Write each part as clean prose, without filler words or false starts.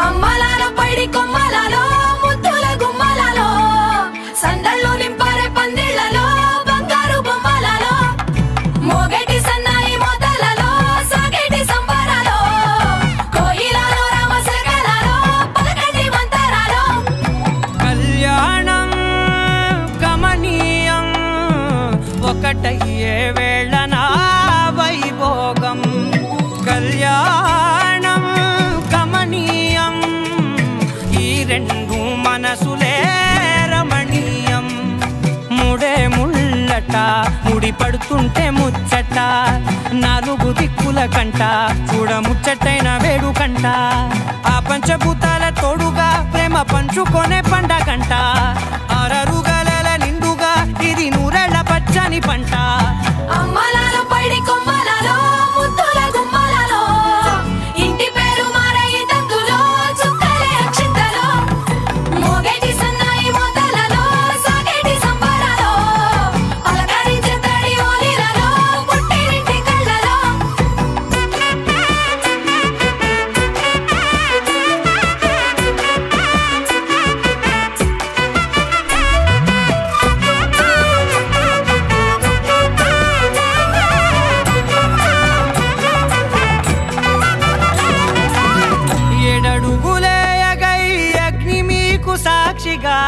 అమ్మలాలో పైడి కొమ్మలలో ముద్దుల గుమ్మలలో సందళ్ళు నింపారే పందిళ్లలో బంగారు బొమ్మలలో మోగేటి సన్నాయి మోతలలో సాగేటి సంబరాలో కోయిలలో రామశకలలో పలకటి మంతరాలో కళ్యాణం గమనీయం ఒకటయ్యే వేళన వైభోగం కళ్యాణం గమనీయం ఈ రెండు మనసులే రమణీయం ముడే ముళ్ళట ముడి పడుతుంటే ముచ్చట నాలుగు దిక్కుల కంట చూడ ముచ్చటైన వేడుకంట ఆ పంచభూతాల తోడుగా ప్రేమ పంచుకొనే పండగంట ఆరరుగల నిండుగా ఇది నూరెళ్ళ పచ్చని పంట అమ్మలాలో పైడి కొమ్మలలో ముద్దుల గుమ్మలలో ఇంటి పేరు మారయి తందులో చుక్కలే అక్షింతలో మోగేటి సన్నాయి మోతలలో సాగేటి సంబరాలో పలకరించే తడి ఓలిలలో పుట్టినింటి కళ్ళలో ఏడడుగులే ఎగై అగ్ని మీకు సాక్షిగా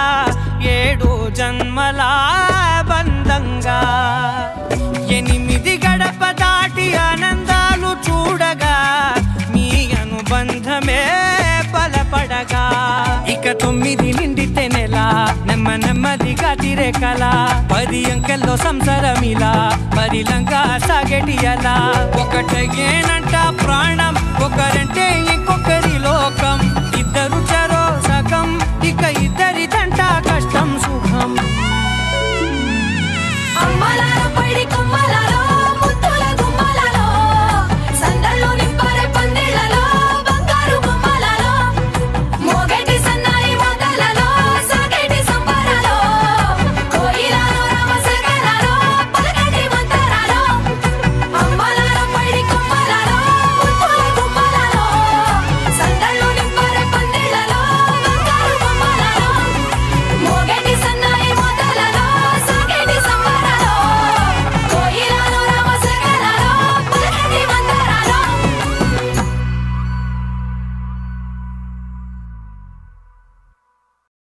ఏడు జన్మల బంధంగా ఎనిమిది గడప దాటి ఆనందాలు చూడగా మీ అనుబంధమే బలపడగా ఇక 9 నిండితే నెల నెమ్మదిగా తిరే కల 10 అంకెల్లో సంసారమిలా పరిలంగా సాగేటి అలా ఒకటేనంట ప్రాణం ఒకరంటే